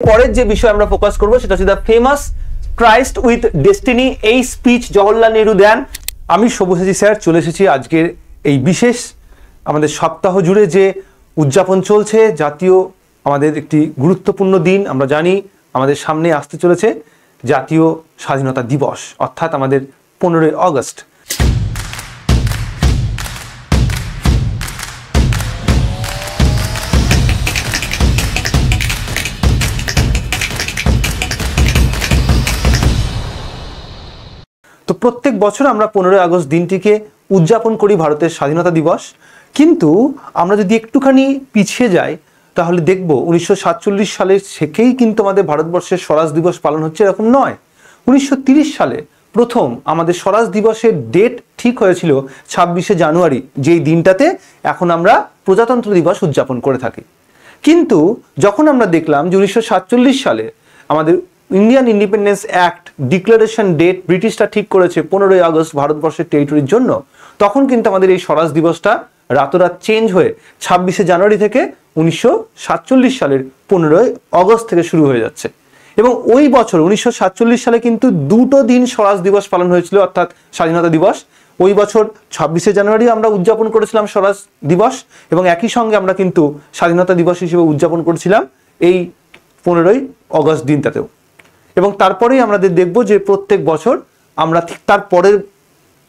পরের যে বিষয় আমরা ফোকাস করব সেটা হচ্ছে the famous Christ with destiny, এই স্পিচ জওহরলাল নেহরু দেন। আমি সব্যসাচী স্যার চলে এসেছি আজকের এই বিশেষ আমাদের সপ্তাহ জুড়ে যে উদযাপন চলছে, জাতীয় আমাদের একটি গুরুত্বপূর্ণ দিন। আমরা জানি আমাদের সামনে আসতে চলেছে জাতীয় স্বাধীনতা দিবস, অর্থাৎ আমাদের 15ই অগস্ট। তো প্রত্যেক বছর আমরা 15ই আগস্ট দিনটিকে উদযাপন করি ভারতের স্বাধীনতা দিবস, কিন্তু আমরা যদি একটুখানি পিছিয়ে যাই তাহলে দেখব 1947 সালের থেকেই কিন্তু আমাদের ভারতবর্ষের স্বরাজ দিবস পালন হচ্ছে, এরকম নয়। 1930 সালে প্রথম আমাদের স্বরাজ দিবসের ডেট ঠিক হয়েছিল 26শে জানুয়ারি, যেই দিনটাতে এখন আমরা প্রজাতন্ত্র দিবস উদযাপন করে থাকি। কিন্তু যখন আমরা দেখলাম যে 1947 সালে আমাদের Indian Independence Act declaration date ব্রিটিশরা ঠিক করেছে 15ই আগস্ট ভারতবর্ষের টেরিটরির জন্য, তখন কিন্তু আমাদের এই স্বরাজ দিবসটা রাতোরাত চেঞ্জ হয়ে 26শে জানুয়ারি থেকে 1947 সালের 15ই আগস্ট থেকে শুরু হয়ে যাচ্ছে। এবং ওই বছর 1947 সালে কিন্তু দুটো দিন স্বরাজ দিবস পালন হয়েছিল, অর্থাৎ স্বাধীনতা দিবস। ওই বছর 26শে জানুয়ারি আমরা উদযাপন করেছিলাম স্বরাজ দিবস, এবং একই সঙ্গে আমরা কিন্তু স্বাধীনতা দিবস হিসেবে উদযাপন করেছিলাম এই 15ই আগস্ট দিনটাতেও। এবং তারপরেই আমাদের দেখব যে প্রত্যেক বছর আমরা ঠিক তার পরের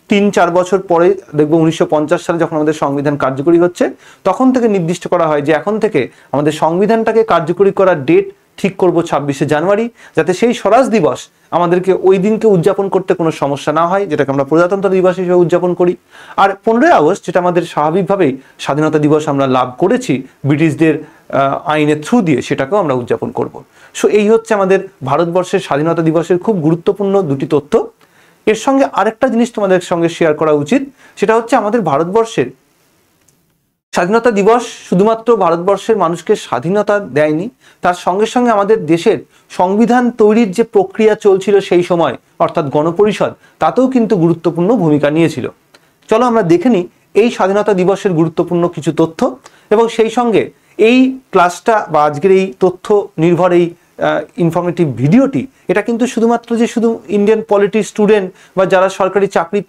3-4 বছর পরে দেখব 1950 সালে যখন আমাদের সংবিধান কার্যকরী হচ্ছে, তখন থেকে নির্দিষ্ট করা হয় যে এখন থেকে আমাদের সংবিধানটাকে কার্যকরী করার ডেট ঠিক করব 26শে জানুয়ারি, যাতে সেই স্বরাজ দিবস আমাদেরকে ওই দিনকে উদযাপন করতে কোনো সমস্যা না হয়, যেটাকে আমরা প্রজাতন্ত্র দিবস হিসেবে উদযাপন করি। আর 15ই আগস্ট যেটা আমাদের স্বাভাবিকভাবেই স্বাধীনতা দিবস আমরা লাভ করেছি ব্রিটিশদের আইনের থ্রু দিয়ে, সেটাকেও আমরা উদযাপন করব। সো এই হচ্ছে আমাদের ভারতবর্ষের স্বাধীনতা দিবসের খুব গুরুত্বপূর্ণ দুটি তথ্য। এর সঙ্গে আরেকটা জিনিস তোমাদের সঙ্গে শেয়ার করা উচিত, সেটা হচ্ছে আমাদের ভারতবর্ষের স্বাধীনতা দিবস শুধুমাত্র ভারতবর্ষের মানুষকে স্বাধীনতা দেয়নি, তার সঙ্গে সঙ্গে আমাদের দেশের সংবিধান তৈরির যে প্রক্রিয়া চলছিল সেই সময়, অর্থাৎ গণপরিষদ, তাতেও কিন্তু গুরুত্বপূর্ণ ভূমিকা নিয়েছিল। চলো আমরা দেখে নিই এই স্বাধীনতা দিবসের গুরুত্বপূর্ণ কিছু তথ্য, এবং সেই সঙ্গে এই ক্লাসটা বা আজকের এই তথ্য নির্ভর এই ইনফরমেটিভ ভিডিওটি, এটা কিন্তু শুধুমাত্র যে শুধু ইন্ডিয়ান পলিটি স্টুডেন্ট বা যারা সরকারি চাকরি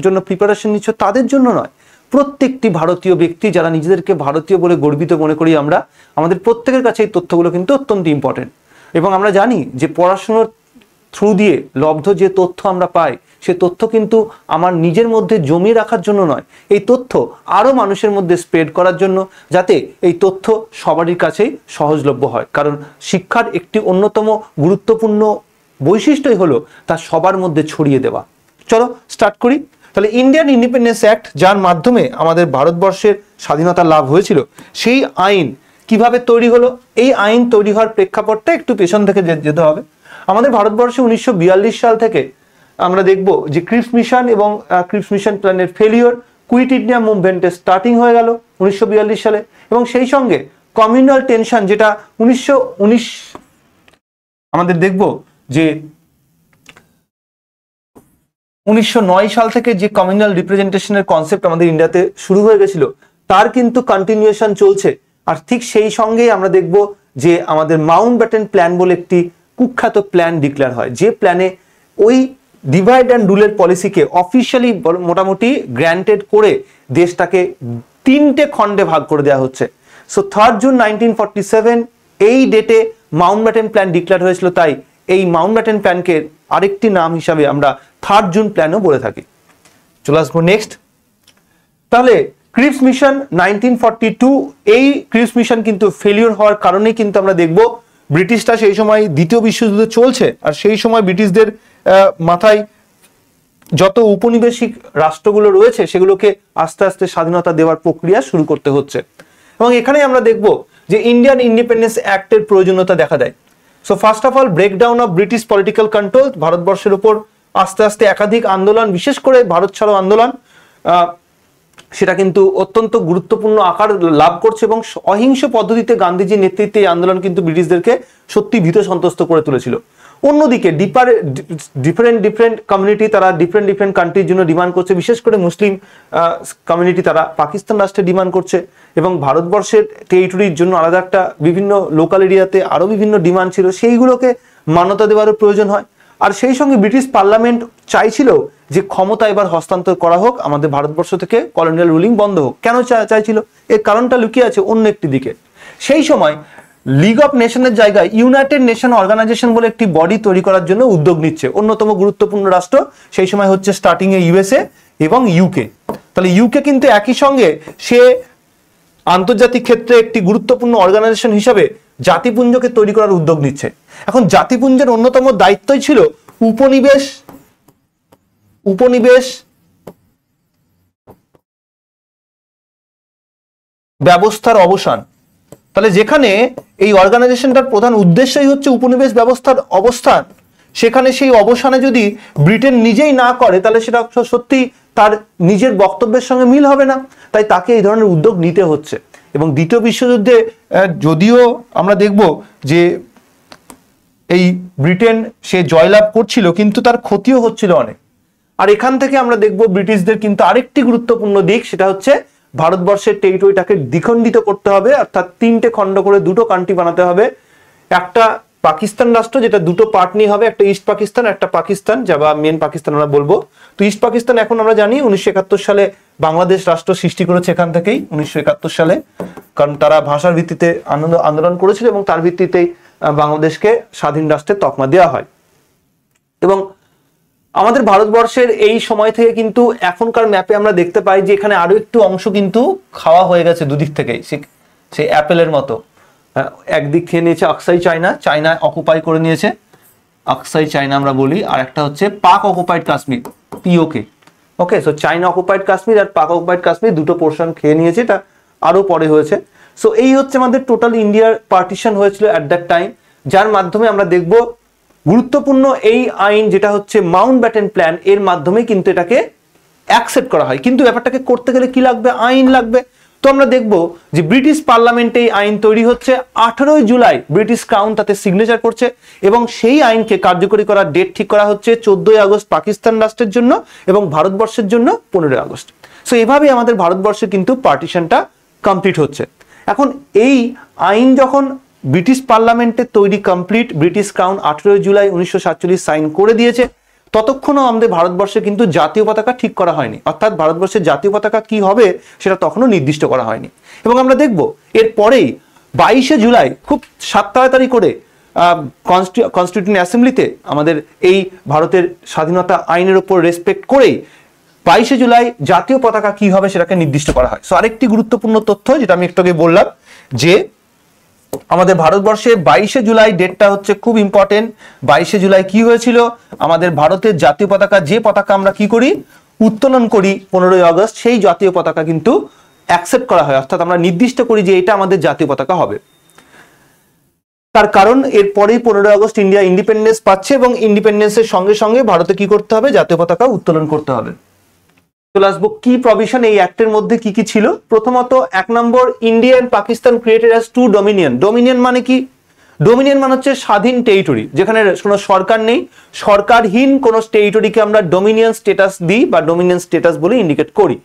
জন্য প্রিপারেশন নিচ্ছ তাদের জন্য নয়, প্রত্যেকটি ভারতীয় ব্যক্তি যারা নিজেদেরকে ভারতীয় বলে গর্বিত মনে করি আমরা, আমাদের প্রত্যেকের কাছে এই তথ্যগুলো কিন্তু অত্যন্ত ইম্পর্টেন্ট। এবং আমরা জানি যে পড়াশোনার থ্রু দিয়ে লব্ধ যে তথ্য আমরা পাই, সে তথ্য কিন্তু আমার নিজের মধ্যে জমিয়ে রাখার জন্য নয়, এই তথ্য আরও মানুষের মধ্যে স্প্রেড করার জন্য, যাতে এই তথ্য সবারই কাছেই সহজলভ্য হয়। কারণ শিক্ষার একটি অন্যতম গুরুত্বপূর্ণ বৈশিষ্ট্যই হলো তা সবার মধ্যে ছড়িয়ে দেওয়া। চলো স্টার্ট করি। তাহলে ইন্ডিয়ান ইন্ডিপেন্ডেন্স অ্যাক্ট, যার মাধ্যমে আমাদের ভারতবর্ষের স্বাধীনতা লাভ হয়েছিল, সেই আইন কিভাবে তৈরি হলো, এই আইন তৈরি হওয়ার প্রেক্ষাপটটা একটু পেছন থেকে যেতে হবে। আমাদের ভারতবর্ষে 1942 সাল থেকে আমরা দেখব যে ক্রিপস মিশন এবং ক্রিপস মিশন প্ল্যানের ফেলিওর, কুইট ইন্ডিয়া মুভমেন্টের স্টার্টিং হয়ে গেল 1942 সালে, এবং সেই সঙ্গে কমিউনাল টেনশন, যেটা 1919 আমাদের দেখব যে 1909 সাল থেকে যে কমিউনাল রিপ্রেজেন্টেশনের কনসেপ্ট আমাদের ইন্ডিয়াতে শুরু হয়ে গেছিল, তার কিন্তু কন্টিনিউয়েশন চলছে। আর ঠিক সেই সঙ্গেই আমরা দেখব যে আমাদের মাউন্টব্যাটেন প্ল্যান বলে একটি কুখ্যাত প্ল্যান ডিক্লেয়ার হয়, যে প্ল্যানে ওই ডিভাইড অ্যান্ড রুলের পলিসিকে অফিসিয়ালি মোটামুটি গ্র্যান্টেড করে দেশটাকে 3টে খণ্ডে ভাগ করে দেওয়া হচ্ছে। সো 3 জুন 1947 এই ডেটে মাউন্টব্যাটেন প্ল্যান ডিক্লেয়ার হয়েছিল, তাই এই মাউন্টব্যাটেন প্ল্যানকে আরেকটি নাম হিসাবে আমরা 3 জুন প্ল্যানও বলে থাকি। চলে আসবো নেক্সট। তাহলে ক্রিপস মিশন 1942, এই ক্রিপস মিশন কিন্তু ফেলিওর হওয়ার কারণেই কিন্তু আমরা দেখব ব্রিটিশরা সেই সময় দ্বিতীয় বিশ্বযুদ্ধ চলছে, আর সেই সময় ব্রিটিশদের মাথায় যত উপনিবেশিক রাষ্ট্রগুলো রয়েছে সেগুলোকে আস্তে আস্তে স্বাধীনতা দেওয়ার প্রক্রিয়া শুরু করতে হচ্ছে। এবং এখানে আমরা দেখব যে ইন্ডিয়ান ইন্ডিপেন্ডেন্স অ্যাক্টের প্রয়োজনীয়তা দেখা দেয়। So first of all, breakdown of British political control. ভারতবর্ষের উপর আস্তে আস্তে একাধিক আন্দোলন, বিশেষ করে ভারত ছাড়ো আন্দোলন, সেটা কিন্তু অত্যন্ত গুরুত্বপূর্ণ আকার লাভ করছে, এবং অহিংস পদ্ধতিতে গান্ধীজির নেতৃত্বে এই আন্দোলন কিন্তু ব্রিটিশদেরকে সত্যি ভীত সন্ত্রস্ত করে তুলেছিল। অন্যদিকে ডিফারেন্ট কমিউনিটি তারা ডিফারেন্ট কান্ট্রির জন্য ডিমান্ড করছে, বিশেষ করে মুসলিম কমিউনিটি তারা পাকিস্তান রাষ্ট্রে ডিমান্ড করছে, এবং ভারতবর্ষের টেরিটরির জন্য আলাদা একটা বিভিন্ন লোকাল এরিয়াতে আরো বিভিন্ন ডিমান্ড ছিল, সেইগুলোকে মান্যতা দেওয়ারও প্রয়োজন হয়। আর সেই সঙ্গে ব্রিটিশ পার্লামেন্ট চাইছিল যে ক্ষমতা এবার হস্তান্তর করা হোক, আমাদের ভারতবর্ষ থেকে কলোনিয়াল রুলিং বন্ধ হোক। কেন চাইছিল? এর কারণটা লুকিয়ে আছে অন্য একটি দিকে। সেই সময় লিগ অফ নেশনের জায়গায় ইউনাইটেড নেশন অর্গানাইজেশন বলে একটি বডি তৈরি করার জন্য উদ্যোগ নিচ্ছে। অন্যতম গুরুত্বপূর্ণ রাষ্ট্র সেই সময় হচ্ছে স্টার্টিং এ ইউএসএ এবং ইউকে। তাহলে ইউকে কিন্তু একই সঙ্গে সে আন্তর্জাতিক ক্ষেত্রে একটি গুরুত্বপূর্ণ অর্গানাইজেশন হিসাবে জাতিপুঞ্জকে তৈরি করার উদ্যোগ নিচ্ছে। এখন জাতিপুঞ্জের অন্যতম দায়িত্বই ছিল উপনিবেশ ব্যবস্থার অবসান। তাহলে যেখানে এই অর্গানাইজেশনটার প্রধান উদ্দেশ্যই হচ্ছে উপনিবেশ ব্যবস্থার অবস্থান, সেখানে সেই অবসানে যদি ব্রিটেন নিজেই না করে তাহলে সেটা সত্যি তার নিজের বক্তব্যের সঙ্গে মিল হবে না, তাই তাকে এই ধরনের উদ্যোগ নিতে হচ্ছে। এবং দ্বিতীয় বিশ্বযুদ্ধে যদিও আমরা দেখব যে এই ব্রিটেন সে জয়লাভ করছিল, কিন্তু তার ক্ষতিও হচ্ছিল অনেক। আর এখান থেকে আমরা দেখব ব্রিটিশদের কিন্তু আরেকটি গুরুত্বপূর্ণ দিক, সেটা হচ্ছে ভারতবর্ষের টেরিটরিটাকে দ্বিখণ্ডিত করতে হবে, অর্থাৎ 3টে খণ্ড করে 2টো কান্ট্রি বানাতে হবে। একটা পাকিস্তান রাষ্ট্র যেটা 2টো পার্ট নিয়ে হবে, একটা ইস্ট পাকিস্তান, একটা পাকিস্তান যা বা মেন পাকিস্তান আমরা বলবো। তো ইস্ট পাকিস্তান এখন আমরা জানি 1971 সালে বাংলাদেশ রাষ্ট্র সৃষ্টি করেছে এখান থেকেই, 1971 সালে, কারণ তারা ভাষার ভিত্তিতে আন্দোলন করেছিল এবং তার ভিত্তিতেই বাংলাদেশকে স্বাধীন রাষ্ট্রের তকমা দেওয়া হয়। এবং আমাদের ভারতবর্ষের এই সময় থেকে কিন্তু এখনকার ম্যাপে আমরা দেখতে পাই যে এখানে আরো একটু অংশ কিন্তু খাওয়া হয়ে গেছে দুদিক থেকেই, সেই অ্যাপেলের মতো। একদিক খেয়ে নিয়েছে আকসাই চায়না অকুপাই করে নিয়েছে, আকসাই চায়না আমরা বলি, আর একটা হচ্ছে পাক অকুপাইড কাশ্মীর, পিওকে। ওকে, সো চায়না অকুপাইড কাশ্মীর আর পাক অকুপাইড কাশ্মীর 2টো পোর্শন খেয়ে নিয়েছে, এটা আরো পরে হয়েছে। সো এই হচ্ছে আমাদের টোটাল ইন্ডিয়ার পার্টিশন হয়েছিল অ্যাট দ্যাট টাইম, যার মাধ্যমে আমরা দেখব গুরুত্বপূর্ণ এই আইন যেটা হচ্ছে মাউন্টব্যাটেন প্ল্যান, এর মাধ্যমে কিন্তু এটাকে অ্যাকসেপ্ট করা হয়। কিন্তু ব্যাপারটাকে করতে গেলে কি লাগবে? আইন লাগবে। তো আমরা দেখব যে ব্রিটিশ পার্লামেন্টে এই আইন তৈরি হচ্ছে, 18ই জুলাই ব্রিটিশ ক্রাউন তাতে সিগনেচার করছে, এবং সেই আইনকে কার্যকরী করার ডেট ঠিক করা হচ্ছে 14ই আগস্ট পাকিস্তান রাষ্ট্রের জন্য এবং ভারতবর্ষের জন্য 15ই আগস্ট। সো এভাবেই আমাদের ভারতবর্ষে কিন্তু পার্টিশনটা কমপ্লিট হচ্ছে। এখন এই আইন যখন ব্রিটিশ পার্লামেন্টে তৈরি কমপ্লিট, ব্রিটিশ ক্রাউন 18ই জুলাই 1947 সাইন করে দিয়েছে, ততক্ষণও আমাদের ভারতবর্ষে কিন্তু জাতীয় পতাকা ঠিক করা হয়নি, অর্থাৎ ভারতবর্ষের জাতীয় পতাকা কি হবে সেটা তখনও নির্দিষ্ট করা হয়নি। এবং আমরা দেখব এরপরেই 22শে জুলাই খুব তাড়াতাড়ি করে কনস্টিটিউশন অ্যাসেম্বলিতে আমাদের এই ভারতের স্বাধীনতা আইনের উপর রেসপেক্ট করেই 22শে জুলাই জাতীয় পতাকা কি হবে সেটাকে নির্দিষ্ট করা হয়। সো আরেকটি গুরুত্বপূর্ণ তথ্য যেটা আমি একটু আগে বললাম, যে আমাদের ভারতবর্ষে 22শে জুলাই ডেটটা হচ্ছে খুব ইম্পর্টেন্ট। 22শে জুলাই কি হয়েছিল? আমাদের ভারতের জাতীয় পতাকা, যে পতাকা আমরা কি করি, উত্তোলন করি 15ই আগস্ট, সেই জাতীয় পতাকা কিন্তু অ্যাকসেপ্ট করা হয়, অর্থাৎ আমরা নির্দিষ্ট করি যে এটা আমাদের জাতীয় পতাকা হবে। তার কারণ এরপরেই 15ই আগস্ট ইন্ডিয়া ইন্ডিপেন্ডেন্স পাচ্ছে, এবং ইন্ডিপেন্ডেন্সের সঙ্গে সঙ্গে ভারতে কি করতে হবে? জাতীয় পতাকা উত্তোলন করতে হবে। চলে আসবো কি প্রভিশন এই অ্যাক্টের মধ্যে কি কি ছিল। প্রথমত 1 নম্বর, India and Pakistan created as 2 dominion. Dominion মানে কি? ডোমিনিয়ন মানে হচ্ছে স্বাধীন টেরিটরি, যেখানে কোনো সরকার নেই, সরকারহীন কোনো টেরিটরিকে আমরা ডোমিনিয়ন স্ট্যাটাস দিই বা ডোমিনিয়ন স্ট্যাটাস বলে ইন্ডিকেট করি।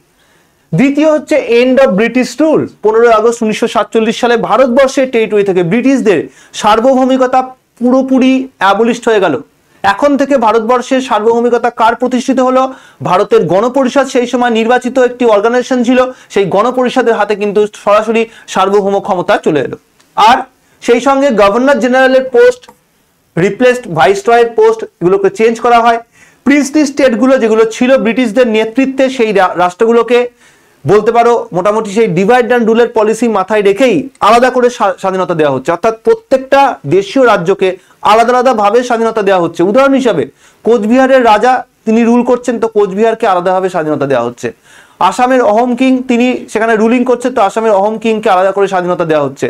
দ্বিতীয় হচ্ছে এন্ড অফ ব্রিটিশ রুল। 15ই আগস্ট 1947 সালে ভারতবর্ষের টেরিটরি থেকে ব্রিটিশদের সার্বভৌমিকতা পুরোপুরি অ্যাবলিশড হয়ে গেল। এখন থেকে ভারতবর্ষের সার্বভৌমিকতা কার প্রতিষ্ঠিত হলো? ভারতের গণপরিষদ সেই সময় নির্বাচিত একটি অর্গানাইজেশন ছিল, সেই গণপরিষদের হাতে কিন্তু সরাসরি সার্বভৌম ক্ষমতা চলে এলো। আর সেই সঙ্গে গভর্নর জেনারেলের পোস্ট রিপ্লেসড, ভাইসরয়ের পোস্ট এগুলোকে চেঞ্জ করা হয়। প্রিন্সলি স্টেটগুলো যেগুলো ছিল ব্রিটিশদের নেতৃত্বে, সেই রাষ্ট্রগুলোকে বলতে পারো মোটামুটি সেই ডিভাইড অ্যান্ড রুলের পলিসি মাথায় রেখেই আলাদা করে স্বাধীনতা দেওয়া হচ্ছে, অর্থাৎ প্রত্যেকটা দেশীয় রাজ্যকে আলাদা আলাদা ভাবে স্বাধীনতা দেওয়া হচ্ছে। উদাহরণ হিসাবে কোচবিহারের রাজা তিনি রুল করছেন, তো কোচবিহারকে আলাদাভাবে স্বাধীনতা দেওয়া হচ্ছে। আসামের অহোম কিং তিনি সেখানে রুলিং করছেন, তো আসামের অহোম কিংকে আলাদা করে স্বাধীনতা দেওয়া হচ্ছে।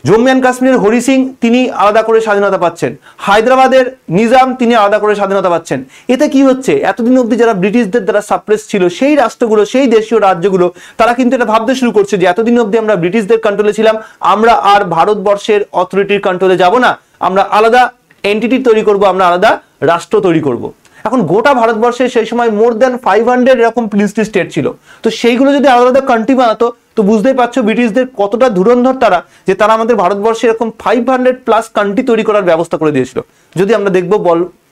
জম্মু অ্যান্ড কাশ্মীরের হরি সিং তিনি আলাদা করে স্বাধীনতা পাচ্ছেন। হায়দ্রাবাদের নিজাম তিনি আলাদা করে স্বাধীনতা পাচ্ছেন। এতে কি হচ্ছে? এতদিন অবধি যারা ব্রিটিশদের দ্বারা সাপ্রেস ছিল সেই রাষ্ট্রগুলো, সেই দেশীয় রাজ্যগুলো, তারা কিন্তু এটা ভাবতে শুরু করছে যে এতদিন অবধি আমরা ব্রিটিশদের কন্ট্রোলে ছিলাম, আমরা আর ভারতবর্ষের অথরিটির কন্ট্রোলে যাব না, আমরা আলাদা এন্টিটি তৈরি করব, আমরা আলাদা রাষ্ট্র তৈরি করব। এখন গোটা ভারতবর্ষে সেই সময় মোর দ্যান 500 এরকম প্রিন্সলি স্টেট ছিল। তো সেইগুলো যদি আলাদা আলাদা কান্ট্রি বানাতো, তো বুঝতেই পারছো ব্রিটিশদের কতটা ধুরন্ধর তারা, যে তারা আমাদের ভারতবর্ষে এরকম 500+ কান্ট্রি তৈরি করার ব্যবস্থা করে দিয়েছিল। যদি আমরা দেখবো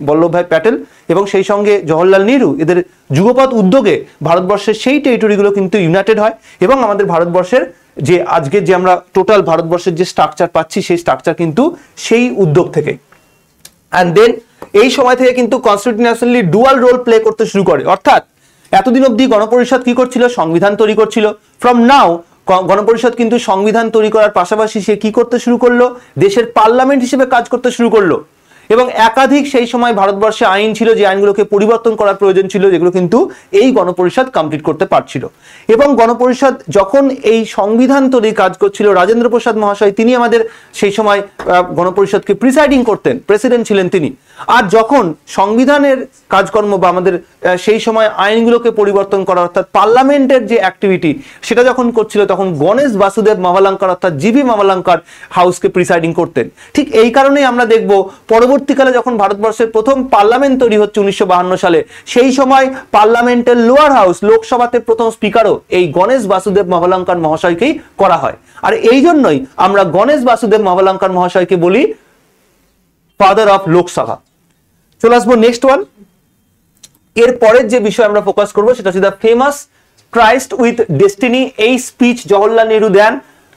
বল্লভভাই প্যাটেল এবং সেই সঙ্গে জওহরলাল নেহরু এদের যুগপৎ উদ্যোগে ভারতবর্ষের সেই টেরিটরিগুলো কিন্তু ইউনাইটেড হয় এবং আমাদের ভারতবর্ষের যে আজকে যে আমরা টোটাল ভারতবর্ষের যে স্ট্রাকচার পাচ্ছি সেই স্ট্রাকচার কিন্তু সেই উদ্যোগ থেকে। অ্যান্ড দেন এই সময় থেকে কিন্তু constitution assembly dual role play করতে শুরু করে। অর্থাৎ এতদিন অবধি গণপরিষদ কি করছিল? সংবিধান তৈরি করছিল। ফ্রম নাও গণপরিষদ কিন্তু সংবিধান তৈরি করার পাশাপাশি সে কি করতে শুরু করলো? দেশের পার্লামেন্ট হিসেবে কাজ করতে শুরু করলো। এবং একাধিক সেই সময় ভারতবর্ষে আইন ছিল যে আইনগুলোকে পরিবর্তন করার প্রয়োজন ছিল, যেগুলো কিন্তু এই গণপরিষদ কমপ্লিট করতে পারছিল। এবং গণপরিষদ যখন এই সংবিধান তৈরি কাজ করছিল, রাজেন্দ্র প্রসাদ মহাশয় তিনি আমাদের সেই সময় গণপরিষদকে প্রিসাইডিং করতেন, প্রেসিডেন্ট ছিলেন তিনি। আর যখন সংবিধানের কাজকর্ম বা আমাদের সেই সময় আইনগুলোকে পরিবর্তন করা অর্থাৎ পার্লামেন্টের যে অ্যাক্টিভিটি সেটা যখন করছিল, তখন গণেশ বাসুদেব মাভালাঙ্কার অর্থাৎ জিভি মাভালাঙ্কার হাউসকে প্রিসাইডিং করতেন। ঠিক এই কারণেই আমরা দেখব পরবর্তীকালে যখন ভারতবর্ষের প্রথম পার্লামেন্ট তৈরি হচ্ছে 1952 সালে, সেই সময় পার্লামেন্টের লোয়ার হাউস লোকসভাতে প্রথম স্পিকারও এই গণেশ বাসুদেব মাভালাঙ্কার মহাশয়কেই করা হয়। আর এই জন্যই আমরা গণেশ বাসুদেব মাভালাঙ্কার মহাশয়কে বলি ফাদার অফ লোকসভা। চলে আসবো নেক্সট ওয়ান। এর পরের যে বিষয় আমরা ফোকাস করবো সেটা হচ্ছে the famous Christ with destiny. এই স্পিচ জওহরলাল নেহরু দেন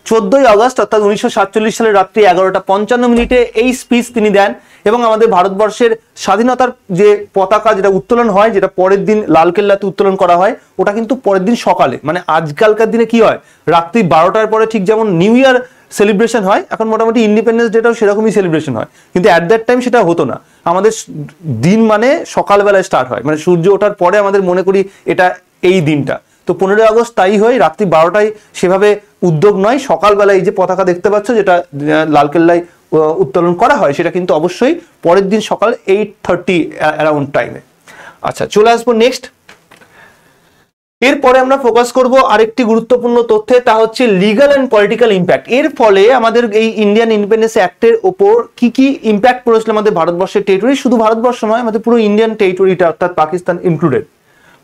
14ই আগস্ট অর্থাৎ 1947 সালের রাত্রি 11:55 এই স্পিচ তিনি দেন। এবং আমাদের ভারতবর্ষের স্বাধীনতার যে পতাকা যেটা উত্তোলন হয়, যেটা পরের দিন লালকেল্লাতে উত্তোলন করা হয়, ওটা কিন্তু পরের দিন সকালে, মানে আজকালকার দিনে কি হয় রাত্রি 12টার পরে ঠিক যেমন নিউ ইয়ার সেলিব্রেশন হয়, এখন মোটামুটি ইন্ডিপেন্ডেন্স ডেটাও সেরকমই সেলিব্রেশন হয়, কিন্তু অ্যাট দ্যাট টাইম সেটা হতো না। আমাদের দিন মানে সকালবেলায় স্টার্ট হয়, মানে সূর্য ওঠার পরে আমাদের মনে করি এটা এই দিনটা। তো 15ই আগস্ট তাই হয়, রাত্রি 12টায় সেভাবে উদ্যোগ নয়, সকালবেলায় এই যে পতাকা দেখতে পাচ্ছ যেটা লালকেল্লায় উত্তোলন করা হয়, সেটা কিন্তু অবশ্যই পরের দিন সকাল 8:30 অ্যারাউন্ড টাইমে। আচ্ছা, চলে আসবো নেক্সট। এরপরে আমরা ফোকাস করব আরেকটি গুরুত্বপূর্ণ তথ্যে, তা হচ্ছে লিগ্যাল অ্যান্ড পলিটিক্যাল ইম্প্যাক্ট। এর ফলে আমাদের এই ইন্ডিয়ান ইন্ডিপেন্ডেন্স অ্যাক্টের ওপর কি কি ইম্প্যাক্ট পড়েছিল আমাদের ভারতবর্ষের টেরিটরি, শুধু ভারতবর্ষ নয়, আমাদের পুরো ইন্ডিয়ান টেরিটরিটা অর্থাৎ পাকিস্তান ইনক্লুডেড।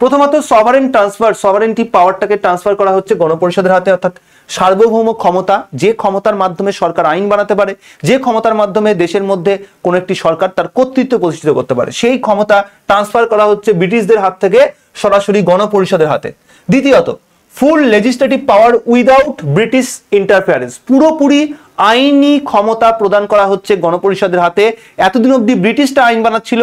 প্রথমত সভারেন ট্রান্সফার, সভারেন্টি পাওয়ারটাকে ট্রান্সফার করা হচ্ছে গণপরিষদের হাতে, অর্থাৎ সার্বভৌম ক্ষমতা, যে ক্ষমতার মাধ্যমে সরকার আইন বানাতে পারে, যে ক্ষমতার মাধ্যমে দেশের মধ্যে কোন একটি সরকার তার কর্তৃত্ব প্রতিষ্ঠিত করতে পারে, সেই ক্ষমতা ট্রান্সফার করা হচ্ছে ব্রিটিশদের হাত থেকে সরাসরি গণপরিষদের হাতে। দ্বিতীয়ত ফুল লেজিসলেটিভ পাওয়ার উইদাউট ব্রিটিশ ইন্টারফেয়ারেন্স, পুরোপুরি আইনি ক্ষমতা প্রদান করা হচ্ছে গণপরিষদের হাতে। এতদিন অব্দি ব্রিটিশটা আইন বানাচ্ছিল,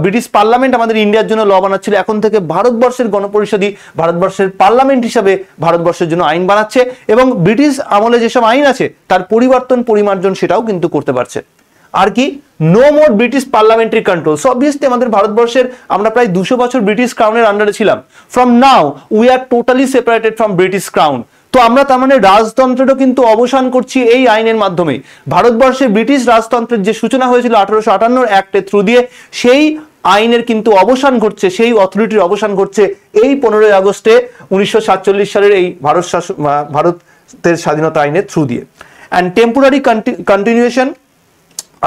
ব্রিটিশ পার্লামেন্ট আমাদের ইন্ডিয়ার জন্য ল বানাচ্ছিল, এখন থেকে ভারতবর্ষের গণপরিষদই ভারতবর্ষের পার্লামেন্ট হিসাবে ভারতবর্ষের জন্য আইন বানাচ্ছে এবং ব্রিটিশ আমলে যেসব আইন আছে তার পরিবর্তন পরিমার্জন সেটাও কিন্তু করতে পারছে। আর কি, no more British parliamentary control. Obviously আমাদের ভারতবর্ষের আমরা প্রায় 200 বছর ব্রিটিশ ক্রাউনের আন্ডারে ছিলাম। From now we are totally separated from British crown. তো আমরা তার মানে রাজতন্ত্রেরও কিন্তু অবসান করছি এই আইনের মাধ্যমে। ভারতবর্ষে ব্রিটিশ রাজতন্ত্রের যে সূচনা হয়েছিল 1858 অ্যাক্টের থ্রু দিয়ে, সেই আইনের কিন্তু অবসান ঘটছে, সেই অথরিটির অবসান ঘটছে এই 15ই আগস্টে 1947 সালের এই ভারতের স্বাধীনতা আইনের থ্রু দিয়ে। And temporary continuation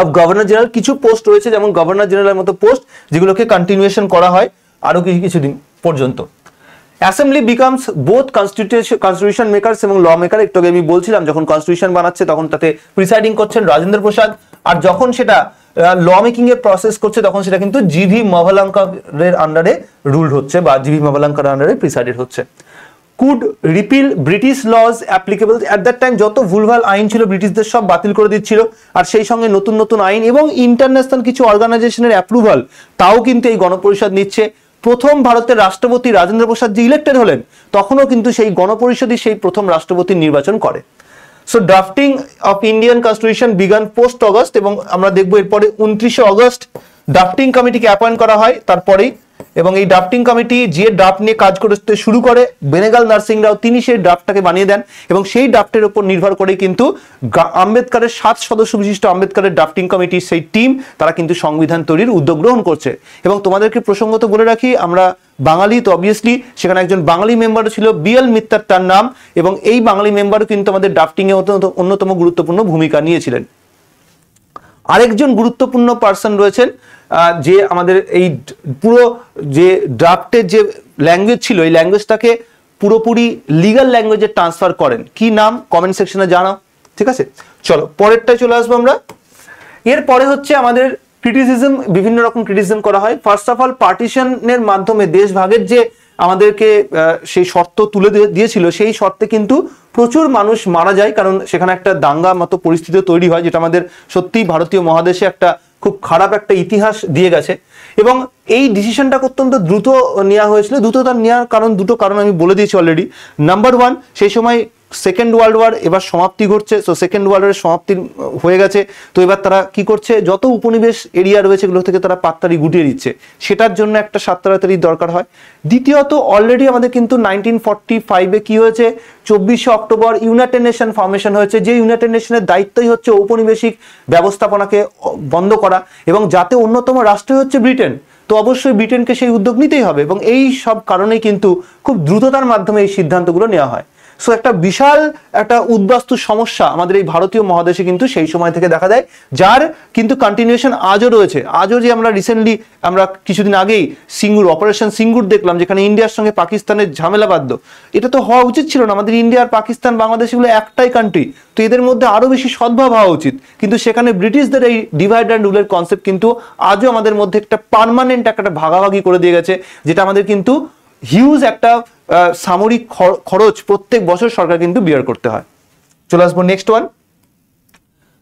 of governor general, কিছু পোস্ট রয়েছে যেমন গভর্নর জেনারেলের মতো পোস্ট যেগুলোকে কন্টিনিউয়েশন করা হয় আরো কিছুদিন পর্যন্ত। Assembly becomes both constitution makers এবং ল মেকার। একটু আগে আমি বলছিলাম যখন কনস্টিটিউশন বানাচ্ছে তখন তাতে প্রিসাইডিং করছেন রাজেন্দ্র প্রসাদ, আর যখন সেটা ল মেকিং এর প্রসেস করছে তখন সেটা কিন্তু জিভি মাভালাঙ্কারের আন্ডারে রুল হচ্ছে বা জিভি মাভালাঙ্কারের আন্ডারে প্রিসাইডেড হচ্ছে। Could repeal British laws applicable, at that time যত ভুলভাল আইন ছিল ব্রিটিশদের সব বাতিল করে দিচ্ছিল, আর সেই সঙ্গে নতুন নতুন আইন এবং ইন্টারন্যাশনাল কিছু অর্গানাইজেশনের অ্যাপ্রুভাল তাও কিন্তু এই গণপরিষদ নিচ্ছে। প্রথম ভারতের রাষ্ট্রপতি রাজেন্দ্র প্রসাদ যে ইলেক্টেড হলেন তখনও কিন্তু সেই গণপরিষদই সেই প্রথম রাষ্ট্রপতির নির্বাচন করে। So drafting of Indian constitution began post August, এবং আমরা দেখবো এরপরে 29শে অগস্ট ড্রাফটিং কমিটিকে অ্যাপয়েন্ট করা হয় তারপরেই, এবং এই ড্রাফটিং কমিটি যে ড্রাফট নিয়ে কাজ করতে শুরু করে বেনেগাল নার্সিং রাও তিনি সেই ড্রাফটটাকে বানিয়ে দেন এবং সেই ড্রাফটের উপর নির্ভর করে কিন্তু আম্বেদকরের 7 সদস্য বিশিষ্ট আম্বেদকরের ড্রাফটিং কমিটির সেই টিম তারা কিন্তু সংবিধান তৈরির উদ্যোগ গ্রহণ করছে। এবং তোমাদেরকে প্রসঙ্গত বলে রাখি আমরা বাঙালি, তো অবভিয়াসলি সেখানে একজন বাঙালি মেম্বারও ছিল, বিএল মিত্তার তার নাম, এবং এই বাঙালি মেম্বারও কিন্তু আমাদের ড্রাফটিং এ অন্যতম গুরুত্বপূর্ণ ভূমিকা নিয়েছিলেন। আরেকজন গুরুত্বপূর্ণ পার্সন রয়েছেন যে আমাদের এই পুরো যে ড্রাফটের যে ল্যাঙ্গুয়েজ ছিল এই ল্যাঙ্গুয়েজটাকে পুরোপুরি লিগাল ল্যাঙ্গুয়েজে ট্রান্সফার করেন। কি নাম কমেন্ট সেকশনে জানাও, ঠিক আছে? চলো পরেরটায় চলে আসবো আমরা। এরপরে হচ্ছে আমাদের ক্রিটিসিজম, বিভিন্ন রকম ক্রিটিসিজম করা হয়। ফার্স্ট অফ অল পার্টিশনের মাধ্যমে দেশ ভাগের যে আমাদেরকে সেই শর্ত তুলে দিয়েছিল, সেই শর্তে কিন্তু প্রচুর মানুষ মারা যায়, কারণ সেখানে একটা দাঙ্গা মতো পরিস্থিতি তৈরি হয়, যেটা আমাদের সত্যিই ভারতীয় মহাদেশে একটা খুব খারাপ একটা ইতিহাস দিয়ে গেছে। এবং এই ডিসিশনটা অত্যন্ত দ্রুত নেওয়া হয়েছিল। দ্রুততা নেওয়ার দুটো কারণ আমি বলে দিয়েছি অলরেডি। নাম্বার ওয়ান, সেই সময় সেকেন্ড ওয়ার্ল্ড ওয়ার এবার সমাপ্তি ঘটছে, সো সেকেন্ড ওয়ার্ল্ড ওয়ারের সমাপ্তি হয়ে গেছে। তো এবার তারা কি করছে, যত উপনিবেশ এরিয়া রয়েছে এগুলো থেকে তারা পাত্তারি গুটিয়ে দিচ্ছে, সেটার জন্য একটা তাড়াতাড়ি দরকার হয়। দ্বিতীয়ত, অলরেডি আমাদের কিন্তু 1945-এ কি হয়েছে, 24শে অক্টোবর ইউনাইটেড নেশন ফর্মেশন হয়েছে, যে ইউনাইটেড নেশনের দায়িত্বই হচ্ছে ঔপনিবেশিক ব্যবস্থাপনাকে বন্ধ করা, এবং যাতে অন্যতম রাষ্ট্র হচ্ছে ব্রিটেন। তো অবশ্যই ব্রিটেনকে সেই উদ্যোগ নিতেই হবে, এবং এই সব কারণেই কিন্তু খুব দ্রুততার মাধ্যমে এই সিদ্ধান্তগুলো নেওয়া হয়। সো একটা বিশাল একটা উদ্বাস্তু সমস্যা আমাদের এই ভারতীয় মহাদেশে কিন্তু সেই সময় থেকে দেখা দেয়, যার কিন্তু কন্টিনিউশন আজও রয়েছে। আজও যে আমরা রিসেন্টলি আমরা কিছুদিন আগেই সিঙ্গুর, অপারেশন সিঙ্গুর দেখলাম, যেখানে ইন্ডিয়ার সঙ্গে পাকিস্তানের ঝামেলা বাঁধলো, এটা তো হওয়া উচিত ছিল না। আমাদের ইন্ডিয়া আর পাকিস্তান, বাংলাদেশ এগুলো একটাই কান্ট্রি, তো এদের মধ্যে আরো বেশি সদ্ভাব হওয়া উচিত। কিন্তু সেখানে ব্রিটিশদের এই ডিভাইড অ্যান্ড রুলের কনসেপ্ট কিন্তু আজও আমাদের মধ্যে একটা পার্মানেন্ট একটা ভাগাভাগি করে দিয়ে গেছে, যেটা আমাদের কিন্তু হিউজ একটা সামরিক খরচ প্রত্যেক বছর সরকার কিন্তু বিয়ার করতে হয়। চলে আসবো next one.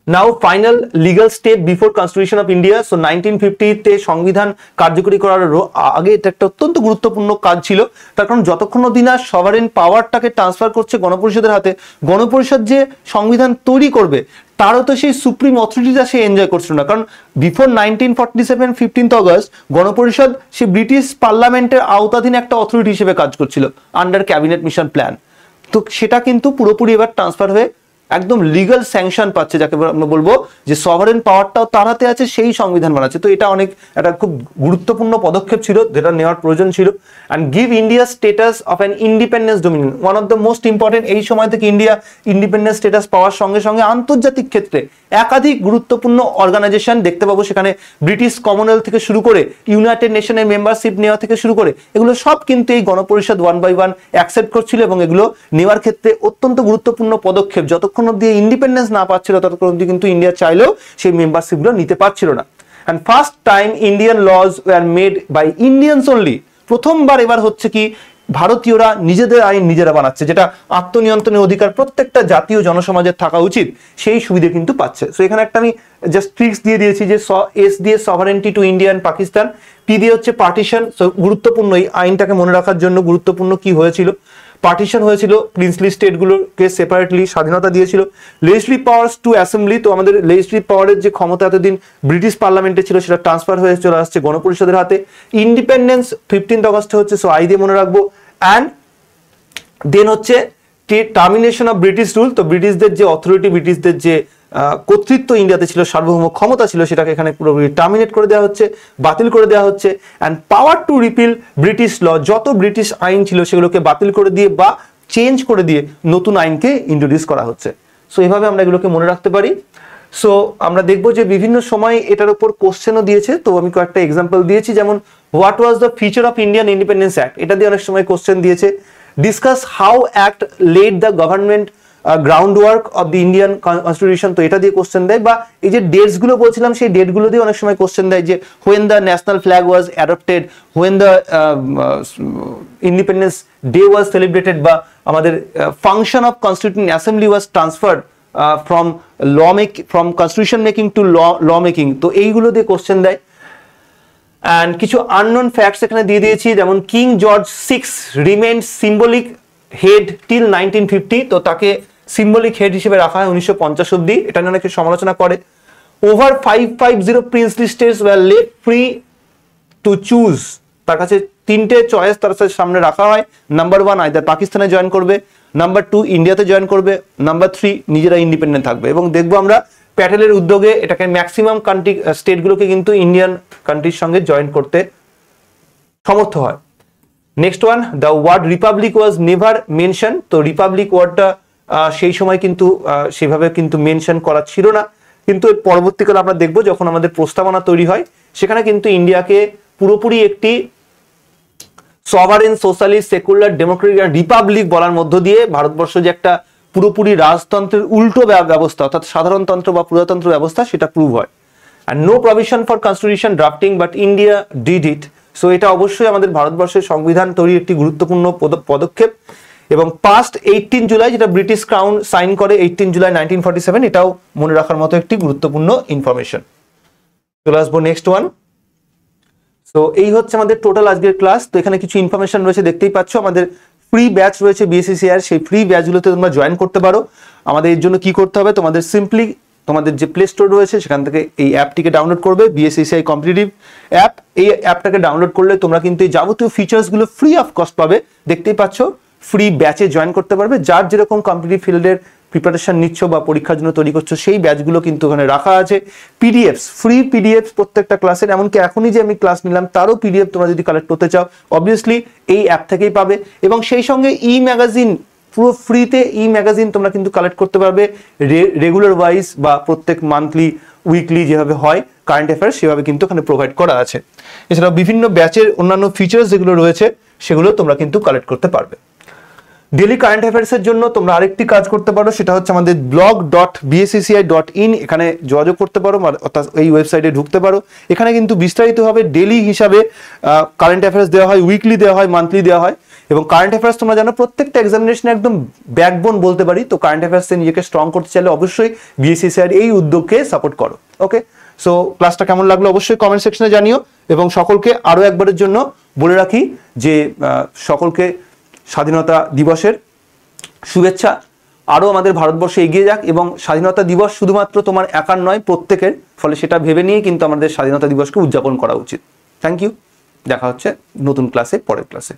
Now final legal step before constitution of India. So 1950-তে সংবিধান কার্যকরী করার আগে এটা একটা অত্যন্ত গুরুত্বপূর্ণ কাজ ছিল, তার কারণ যতক্ষণ অবধি না সভারেন পাওয়ারটাকে ট্রান্সফার করছে গণপরিষদের হাতে, গণপরিষদ যে সংবিধান তৈরি করবে তারও তো সেই সুপ্রিম অথরিটিটা সে এনজয় করছিল না। কারণ বিফোর 1947 15th অগস্ট গণপরিষদ সে ব্রিটিশ পার্লামেন্টের আওতাধীন একটা অথরিটি হিসেবে কাজ করছিল আন্ডার ক্যাবিনেট মিশন প্ল্যান। তো সেটা কিন্তু পুরোপুরি এবার ট্রান্সফার হয়ে একদম লিগাল স্যাংশন পাচ্ছে, যাকে আমরা বলবো যে সভারেন পাওয়ারটাও তার হাতে আছে, সেই সংবিধান বানাচ্ছে। তো এটা অনেক একটা খুব গুরুত্বপূর্ণ পদক্ষেপ ছিল, যেটা নেওয়ার প্রয়োজন ছিল। And give India status of an independence Dominion, one of the most important. এই সময় থেকে ইন্ডিয়া ইন্ডিপেন্ডেন্স স্টেটাস পাওয়ার সঙ্গে সঙ্গে আন্তর্জাতিক ক্ষেত্রে একাধিক গুরুত্বপূর্ণ অর্গানাইজেশন দেখতে পাবো, সেখানে ব্রিটিশ কমনওয়েলথ থেকে শুরু করে ইউনাইটেড নেশনের মেম্বারশিপ নেওয়া থেকে শুরু করে এগুলো সব কিন্তু এই গণপরিষদ 1 by 1 অ্যাকসেপ্ট করছিল, এবং এগুলো নেওয়ার ক্ষেত্রে অত্যন্ত গুরুত্বপূর্ণ পদক্ষেপ। যতক্ষণ অব্দি ইন্ডিপেন্ডেন্স না পাচ্ছিল ততক্ষণ অব্দি কিন্তু ইন্ডিয়া চাইলেও সেই মেম্বারশিপগুলো নিতে পারছিল না। And first time Indian laws were made by Indians only. প্রথমবার এবার হচ্ছে কি ভারতীয়রা নিজেদের আইন নিজেরা বানাচ্ছে, যেটা আত্মনিয়ন্ত্রণের অধিকার প্রত্যেকটা জাতীয় জনসমাজের থাকা উচিত, সেই সুবিধা কিন্তু পাচ্ছে। সো এখানে একটা আমি জাস্ট ট্রিক্স দিয়ে দিয়েছি যে এস দিয়ে sovereignty to India and Pakistan, P দিয়ে হচ্ছে পার্টিশন। সো গুরুত্বপূর্ণ এই আইনটাকে মনে রাখার জন্য গুরুত্বপূর্ণ কি হয়েছিল, পার্টিশন হয়েছিল, প্রিন্সলি স্টেটগুলোকে সেপারেটলি স্বাধীনতা দিয়েছিল। লেজিসলেটিভ পাওয়ার্স টু অ্যাসেম্বলি, তো আমাদের লেজিসলেটিভ পাওয়ারের যে ক্ষমতা এতদিন ব্রিটিশ পার্লামেন্টে ছিল সেটা ট্রান্সফার হয়ে চলে আসছে গণপরিষদের হাতে। ইন্ডিপেন্ডেন্স 15th অগস্টে হচ্ছে, সো আই দিয়ে মনে রাখবো। অ্যান্ড দেন হচ্ছে টার্মিনেশন অফ ব্রিটিশ রুল, তো ব্রিটিশদের যে অথরিটি, ব্রিটিশদের যে কর্তৃত্ব ইন্ডিয়াতে ছিল, সার্বভৌম ক্ষমতা ছিল, সেটাকে এখানে পুরোপুরি টার্মিনেট করে দেওয়া হচ্ছে, বাতিল করে দেওয়া হচ্ছে। And power to repeal British law, যত ব্রিটিশ আইন ছিল সেগুলোকে বাতিল করে দিয়ে বা চেঞ্জ করে দিয়ে নতুন আইনকে ইন্ট্রোডিউস করা হচ্ছে। সো এইভাবে আমরা এগুলোকে মনে রাখতে পারি। সো আমরা দেখবো যে বিভিন্ন সময় এটার উপর কোশ্চেনও দিয়েছে, তো আমি কয়েকটা এক্সাম্পল দিয়েছি, যেমন what was the feature of Indian Independence Act, এটা দিয়ে অনেক সময় কোশ্চেন দিয়েছে। Discuss how act led the government ground work of the Indian constitution, তো এটা দিয়ে কোশ্চেন দেয়। বা এই যে ডেটস গুলো বলছিলাম, সেই ডেট গুলো দিয়ে অনেক সময় কোশ্চেন দেয়, যে when the national flag was adopted, when the independence day was celebrated, বা আমাদের function of constituting assembly was transferred from constitution making to law making, তো এইগুলো দিয়ে কোশ্চেন দেয়। অ্যান্ড কিছু আননোন ফ্যাক্টস এখানে দিয়ে দিয়েছি, যেমন king George 6 remained symbolic head till 1950, তো তাকে সিম্বলিক হেড হিসেবে রাখা হয় 1950 অব্দি, এটা নিয়ে অনেকে সমালোচনা করে। Over 550 princely states were left free to choose, তার কাছে 3টে চয়েস তার সামনে রাখা হয়। নাম্বার 1 আইদার পাকিস্তানে জয়েন করবে, নাম্বার 2 ইন্ডিয়াতে জয়েন করবে, নাম্বার 3 নিজেরা ইন্ডিপেন্ডেন্ট থাকবে। এবং দেখবো আমরা প্যাটেলের উদ্যোগে এটাকে ম্যাক্সিমাম কান্ট্রি স্টেটগুলোকে কিন্তু ইন্ডিয়ান কান্ট্রির সঙ্গে জয়েন করতে সমর্থ হয়। Next one, the word republic was never mention, তো রিপাবলিক ওয়ার্ডটা সেই সময় কিন্তু সেভাবে কিন্তু মেনশন করা ছিল না। কিন্তু এর পরবর্তীকালে আমরা দেখব যখন আমাদের প্রস্তাবনা তৈরি হয় সেখানে কিন্তু ইন্ডিয়াকে পুরোপুরি একটি sovereign socialist secular Democratic Republic বলার মধ্য দিয়ে ভারতবর্ষ যে একটা পুরোপুরি রাজতন্ত্রের উল্টো ব্যবস্থা অর্থাৎ সাধারণতন্ত্র বা প্রজাতন্ত্র ব্যবস্থা সেটা প্রুভ হয়। আর no provision for constitution drafting but India did it. So এটা অবশ্যই আমাদের ভারতবর্ষের সংবিধান তৈরির একটি গুরুত্বপূর্ণ পদক্ষেপ। এবং পাস্ট 18 জুলাই যেটা ব্রিটিশ ক্রাউন সাইন করে 18 জুলাই 1947, এটাও মনে রাখার মতো একটি গুরুত্বপূর্ণ ইনফরমেশন। চলে আসবো নেক্সট ওয়ান। তো এই হচ্ছে আমাদের টোটাল আজকের ক্লাস। তো এখানে কিছু ইনফরমেশন রয়েছে, দেখতেই পাচ্ছ আমাদের ফ্রি ব্যাচ রয়েছে বিএসসিসিআই, সেই ফ্রি ব্যাচগুলোতে তোমরা জয়েন করতে পারো। আমাদের এর জন্য কি করতে হবে, তোমাদের সিম্পলি তোমাদের যে প্লে স্টোর রয়েছে সেখান থেকে এই অ্যাপটিকে ডাউনলোড করবে, বিএসসিসিআই কম্পিটিটিভ অ্যাপ। এই অ্যাপটাকে ডাউনলোড করলে তোমরা কিন্তু এই যাবতীয় ফিচার্সগুলো ফ্রি অফ কস্ট পাবে। দেখতেই পাচ্ছ ফ্রি ব্যাচে জয়েন করতে পারবে। যার যেরকম কম্পিটিটিভ ফিল্ডের প্রিপারেশন নিচ্ছ বা পরীক্ষার জন্য তৈরি করছো সেই ব্যাচগুলো কিন্তু ওখানে রাখা আছে। পিডিএফস, ফ্রি পিডিএফস প্রত্যেকটা ক্লাসের, এমনকি এখনই যে আমি ক্লাস নিলাম তারও পিডিএফ তোমরা যদি কালেক্ট করতে চাও অবভিয়াসলি এই অ্যাপ থেকেই পাবে। এবং সেই সঙ্গে ই ম্যাগাজিন, পুরো ফ্রিতে ই ম্যাগাজিন তোমরা কিন্তু কালেক্ট করতে পারবে রেগুলার ওয়াইজ বা প্রত্যেক মান্থলি উইকলি যেভাবে হয় কারেন্ট অ্যাফেয়ার্স সেভাবে কিন্তু ওখানে প্রোভাইড করা আছে। এছাড়াও বিভিন্ন ব্যাচের অন্যান্য ফিচার্স যেগুলো রয়েছে সেগুলো তোমরা কিন্তু কালেক্ট করতে পারবে। ডেলি কারেন্ট অ্যাফেয়ার্সের জন্য তোমরা আরেকটি কাজ করতে পারো, সেটা হচ্ছে আমাদের blog.bscci.in, এখানে যোগাযোগ করতে পারো, অর্থাৎ এই ওয়েবসাইটে ঢুকতে পারো। এখানে কিন্তু বিস্তারিতভাবে ডেলি হিসাবে কারেন্ট অ্যাফেয়ার্স দেওয়া হয়, উইকলি দেওয়া হয়, মান্থলি দেওয়া হয়। এবং কারেন্ট অ্যাফেয়ার্স তোমরা জানো প্রত্যেকটা এক্সামিনেশনে একদম ব্যাকবোন বলতে পারি। তো কারেন্ট অ্যাফেয়ার্সে নিজেকে স্ট্রং করতে চাইলে অবশ্যই বিএসসিসিআই এই উদ্যোগকে সাপোর্ট করো। ওকে, সো ক্লাসটা কেমন লাগলো অবশ্যই কমেন্ট সেকশনে জানিও। এবং সকলকে আরও একবারের জন্য বলে রাখি যে সকলকে স্বাধীনতা দিবসের শুভেচ্ছা। আরও আমাদের ভারতবর্ষ এগিয়ে যাক এবং স্বাধীনতা দিবস শুধুমাত্র তোমার একার নয়, প্রত্যেকের। ফলে সেটা ভেবে নিয়ে কিন্তু আমাদের স্বাধীনতা দিবসকে উদযাপন করা উচিত। থ্যাংক ইউ, দেখা হচ্ছে নতুন ক্লাসে, পরের ক্লাসে।